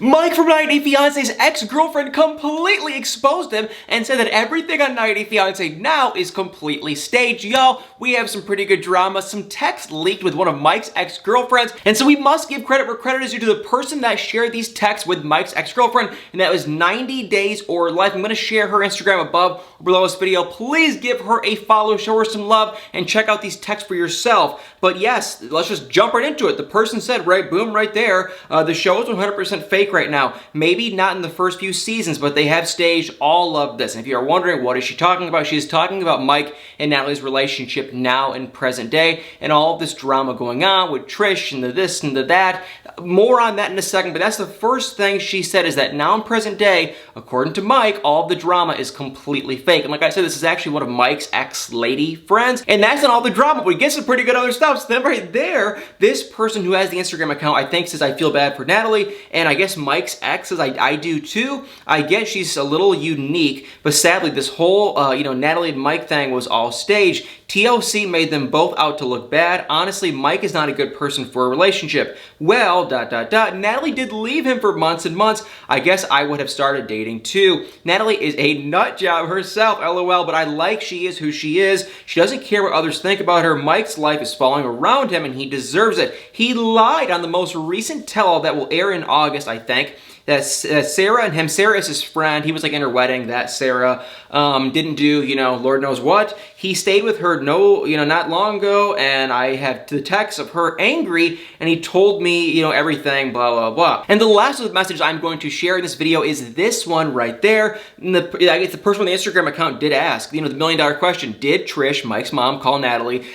Mike from 90 Day Fiance's ex-girlfriend completely exposed him and said that everything on 90 Day Fiance now is completely staged. Y'all, we have some pretty good drama, some text leaked with one of Mike's ex-girlfriends, and so we must give credit where credit is due to the person that shared these texts with Mike's ex-girlfriend, and that was 90 Days or Life. I'm going to share her Instagram above or below this video. Please give her a follow, show her some love, and check out these texts for yourself. But yes, let's just jump right into it. The person said, right, boom, right there, the show is 100% fake right now. Maybe not in the first few seasons, but they have staged all of this. And if you are wondering, what is she talking about? She is talking about Mike and Natalie's relationship now in present day and all of this drama going on with Trish and the this and the that. More on that in a second, but that's the first thing she said, is that now in present day, according to Mike, all of the drama is completely fake. And like I said, this is actually one of Mike's ex-lady friends, and that's not all the drama. We get some pretty good other stuff. So then right there, this person who has the Instagram account, I think, says, I feel bad for Natalie, and I guess Mike's ex says, I do too. I guess she's a little unique, but sadly, this whole, Natalie and Mike thing was all staged. TLC made them both out to look bad. Honestly, Mike is not a good person for a relationship. Well, ... Natalie did leave him for months and months. I guess I would have started dating too. Natalie is a nut job herself, LOL, but I like she is who she is. She doesn't care what others think about her. Mike's life is falling around him and he deserves it. He lied on the most recent tell-all that will air in August, I think, that Sarah and him, Sarah is his friend, he was like in her wedding, that Sarah didn't do, Lord knows what. He stayed with her not long ago, and I have the text of her angry, and he told me, everything, blah, blah, blah. And the last of the messages I'm going to share in this video is this one right there. And I guess the person on the Instagram account did ask, the $1 million question, did Trish, Mike's mom, call Natalie,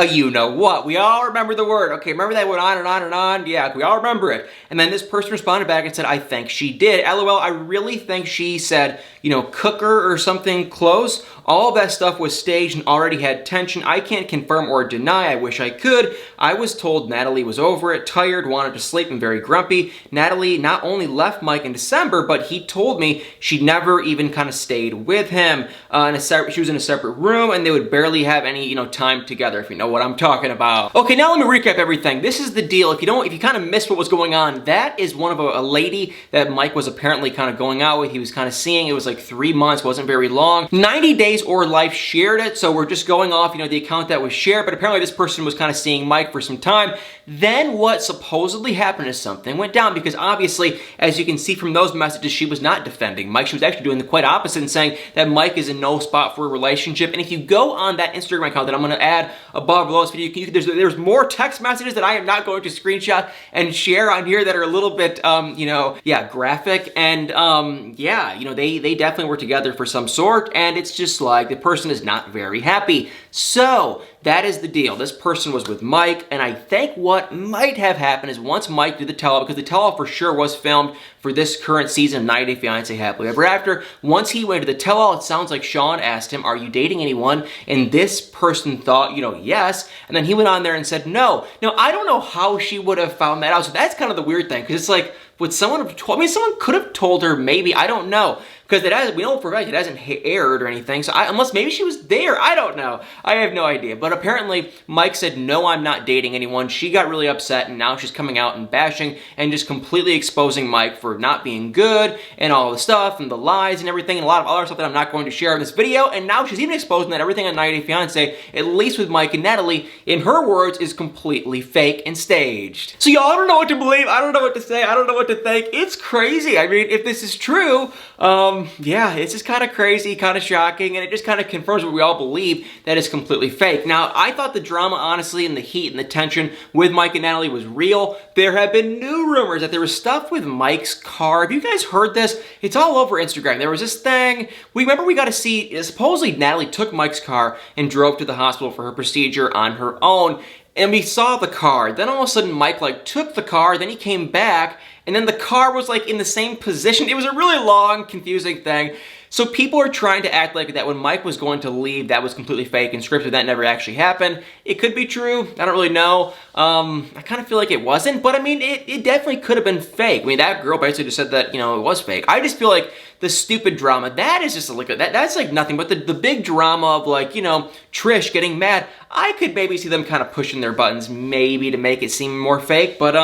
you know what? We all remember the word. Okay, remember that went on and on and on? Yeah, we all remember it. And then this person responded back and said, I think she did. LOL, I really think she said, cooker or something close. All of that stuff was staged and already had tension. I can't confirm or deny. I wish I could. I was told Natalie was over it, tired, wanted to sleep, and very grumpy. Natalie not only left Mike in December, but he told me she never even kind of stayed with him. She was in a separate room, and they would barely have any, time together, if you know what I'm talking about. Okay, now let me recap everything. This is the deal. If you kind of missed what was going on, that is one of a lady that Mike was apparently kind of going out with. He was kind of seeing. It was like 3 months, wasn't very long. 90 Days or Life shared it, so we're just going off, the account that was shared, but apparently this person was kind of seeing Mike for some time. Then what supposedly happened is something went down, because obviously, as you can see from those messages, she was not defending Mike. She was actually doing the quite opposite and saying that Mike is in no spot for a relationship. And if you go on that Instagram account that I'm going to add above below this video, there's more text messages that I am not going to screenshot and share on here that are a little bit, graphic. And, they definitely were together for some sort, and it's just like the person is not very happy. So that is the deal. This person was with Mike, and I think what might have happened is once Mike did the tell-all, because the tell-all for sure was filmed for this current season of 90 Day Fiance Happily Ever After, once he went to the tell-all, it sounds like Sean asked him, are you dating anyone? And this person thought, yes, and then he went on there and said no. Now, I don't know how she would have found that out, so that's kind of the weird thing, because it's like, would someone have told, someone could have told her, maybe, I don't know. Because we know for a fact it hasn't aired or anything, so unless maybe she was there, I don't know. I have no idea. But apparently, Mike said, no, I'm not dating anyone. She got really upset, and now she's coming out and bashing and just completely exposing Mike for not being good and all the stuff and the lies and everything and a lot of other stuff that I'm not going to share in this video. And now she's even exposing that everything on 90 Day Fiance, at least with Mike and Natalie, in her words, is completely fake and staged. So y'all, I don't know what to believe. I don't know what to say. I don't know what to think. It's crazy. I mean, if this is true, it's just kind of crazy, kind of shocking, and it just kind of confirms what we all believe, that it's completely fake. Now, I thought the drama, honestly, and the heat and the tension with Mike and Natalie was real. There have been new rumors that there was stuff with Mike's car. Have you guys heard this? It's all over Instagram. There was this thing, we got to see, supposedly Natalie took Mike's car and drove to the hospital for her procedure on her own. And we saw the car. Then all of a sudden, Mike took the car, then he came back, and then the car was in the same position. It was a really long, confusing thing. So people are trying to act like that when Mike was going to leave, that was completely fake and scripted. That never actually happened. It could be true. I don't really know. I kind of feel like it wasn't, but I mean, it definitely could have been fake. I mean, that girl basically just said that, it was fake. I just feel like the stupid drama, that is just that's like nothing, but the big drama of Trish getting mad, I could maybe see them kind of pushing their buttons maybe to make it seem more fake, but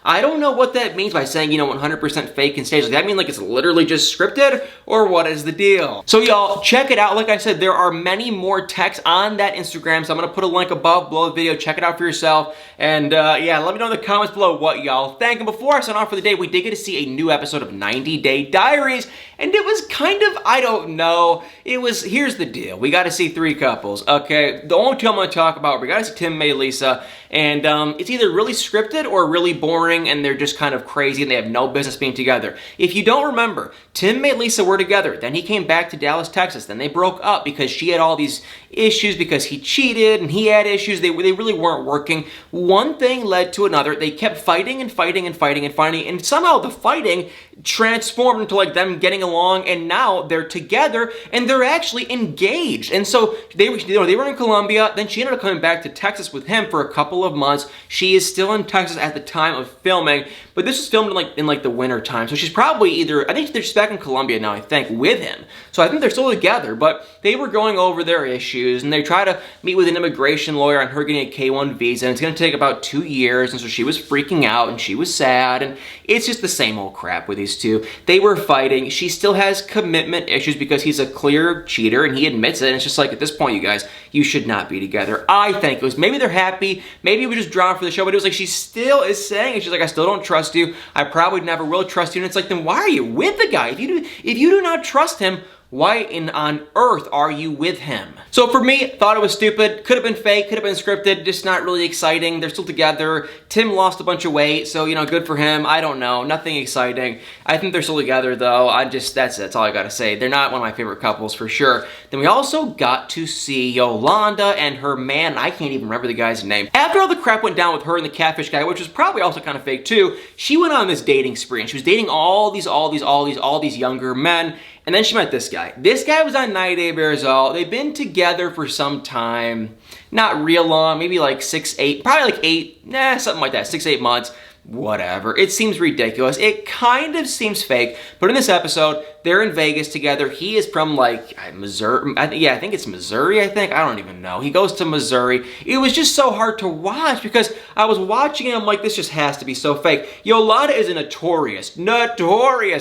I don't know what that means by saying, 100% fake and staged. Does that mean like it's literally just scripted, or what is the deal? So y'all, check it out. Like I said, there are many more texts on that Instagram, so I'm gonna put a link above below the video. Check it out for yourself. And yeah, let me know in the comments below what y'all think. And before I sign off for the day, we did get to see a new episode of 90 Day Diaries, and it was kind of, I don't know, here's the deal. We got to see three couples, okay? The only two I'm going to talk about, we got to see Tim, May, Lisa, and it's either really scripted or really boring, and they're just kind of crazy, and they have no business being together. If you don't remember, Tim, May, Lisa were together, then he came back to Dallas, Texas, then they broke up because she had all these issues because he cheated, and he had issues. They really weren't working. One thing led to another. They kept fighting and fighting and fighting and fighting, and somehow the fighting transformed into like them getting along, and now they're together and they're actually engaged. And so they were in Colombia, then she ended up coming back to Texas with him for a couple of months. She is still in Texas at the time of filming, but this was filmed in the winter time. So she's probably I think they're just back in Colombia now, I think, with him. So I think they're still together, but they were going over their issues, and they try to meet with an immigration lawyer on her getting a K-1 visa, and it's gonna take about 2 years, and so she was freaking out and she was sad, and it's just the same old crap with these two. They were fighting. She still has commitment issues because he's a clear cheater, and he admits it, and it's just like, at this point, you guys, you should not be together. I think it was, maybe they're happy, maybe it was just drama for the show, but it was like, she still is saying it. She's like, I still don't trust you. I probably never will trust you. And it's like, then why are you with the guy? If you do not trust him, why on earth are you with him? So for me, thought it was stupid. Could have been fake, could have been scripted, just not really exciting. They're still together. Tim lost a bunch of weight, so, good for him. I don't know, nothing exciting. I think they're still together though. That's all I gotta say. They're not one of my favorite couples for sure. Then we also got to see Yolanda and her man, I can't even remember the guy's name. After all the crap went down with her and the catfish guy, which was probably also kind of fake too, she went on this dating spree, and she was dating all these younger men. And then she met this guy. This guy was on 90 Day Barzal. They've been together for some time. Not real long, maybe like 6, 8, probably like 8, something like that, 6, 8 months. Whatever. It seems ridiculous. It kind of seems fake, but in this episode, they're in Vegas together. He is from like Missouri. I think it's Missouri, I don't even know. He goes to Missouri. It was just so hard to watch because I was watching it, I'm like, this just has to be so fake. Yolanda is a notorious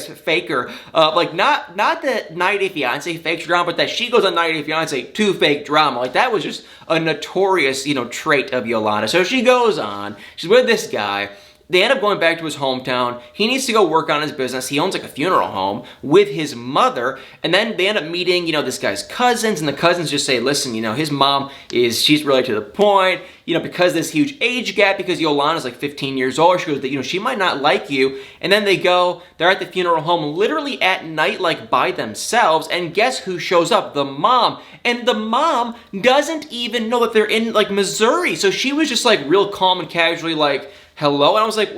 faker. Not the 90 Day Fiance fake drama, but that she goes on 90 Day Fiance to fake drama. Like, that was just a notorious, trait of Yolanda. So she goes on. She's with this guy. They end up going back to his hometown. He needs to go work on his business. He owns like a funeral home with his mother. And then they end up meeting, this guy's cousins. And the cousins just say, listen, his mom she's really to the point. Because this huge age gap, because Yolanda's like 15 years old, she goes that, she might not like you. And then they're at the funeral home literally at night, like by themselves. And guess who shows up? The mom. And the mom doesn't even know that they're in like Missouri. So she was just like real calm and casually like, hello? And I was like,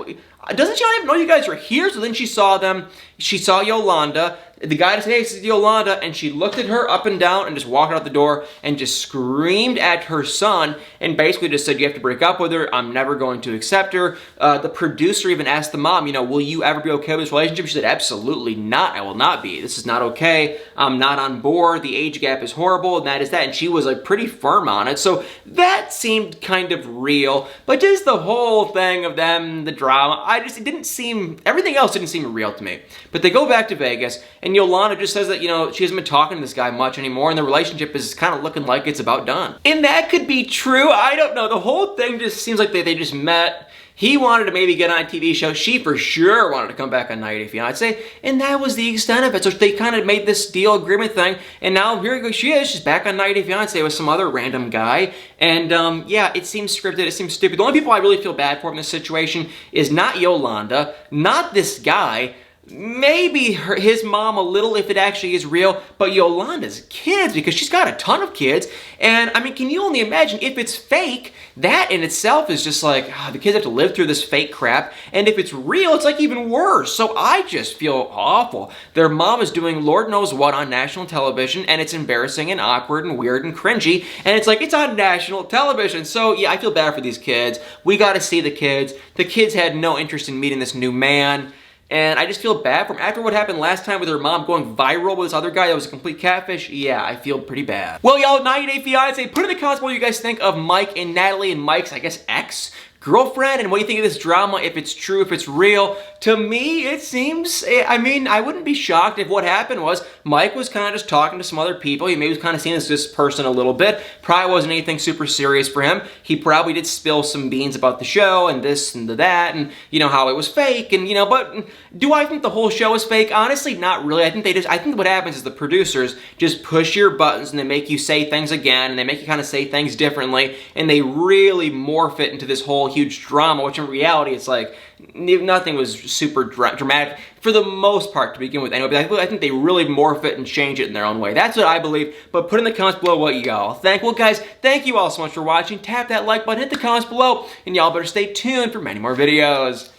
doesn't she not even know you guys are here? So then she saw them. She saw Yolanda. The guy said, hey, this is Yolanda. And she looked at her up and down and just walked out the door and just screamed at her son and basically just said, you have to break up with her. I'm never going to accept her. The producer even asked the mom, will you ever be okay with this relationship? She said, absolutely not. I will not be. This is not okay. I'm not on board. The age gap is horrible, and that is that. And she was like pretty firm on it. So that seemed kind of real. But just the whole thing of them, the drama, everything else didn't seem real to me. But they go back to Vegas, and Yolanda just says that, she hasn't been talking to this guy much anymore, and the relationship is kind of looking like it's about done. And that could be true. I don't know. The whole thing just seems like they just met. He wanted to maybe get on a TV show. She for sure wanted to come back on 90 Day Fiance, and that was the extent of it. So they kind of made this deal agreement thing, and now here she is. She's back on 90 Day Fiance with some other random guy. And yeah, it seems scripted. It seems stupid. The only people I really feel bad for in this situation is not Yolanda, not this guy, maybe his mom a little if it actually is real, but Yolanda's kids, because she's got a ton of kids. And I mean, can you only imagine if it's fake? That in itself is just like, the kids have to live through this fake crap. And if it's real, it's like even worse. So I just feel awful. Their mom is doing Lord knows what on national television, and it's embarrassing and awkward and weird and cringy. And it's like, it's on national television. So yeah, I feel bad for these kids. We got to see the kids. The kids had no interest in meeting this new man. And I just feel bad for him. After what happened last time with her mom going viral with this other guy that was a complete catfish, yeah, I feel pretty bad. Well, y'all, 90 Day Fiance, put in the comments what you guys think of Mike and Natalie and Mike's, I guess, ex girlfriend, and what do you think of this drama, if it's true, if it's real? To me, it seems, I mean, I wouldn't be shocked if what happened was Mike was kind of just talking to some other people. He maybe was kind of seeing this person a little bit. Probably wasn't anything super serious for him. He probably did spill some beans about the show and this and that, and you know, how it was fake, and you know, but do I think the whole show is fake? Honestly, not really. I think what happens is the producers just push your buttons and they make you say things again, and they make you kind of say things differently, and they really morph it into this whole huge drama, which in reality it's like nothing was super dramatic for the most part to begin with anyway, but I think they really morph it and change it in their own way. That's what I believe, but put in the comments below what you all think. Well guys, thank you all so much for watching. Tap that like button, hit the comments below, and y'all better stay tuned for many more videos.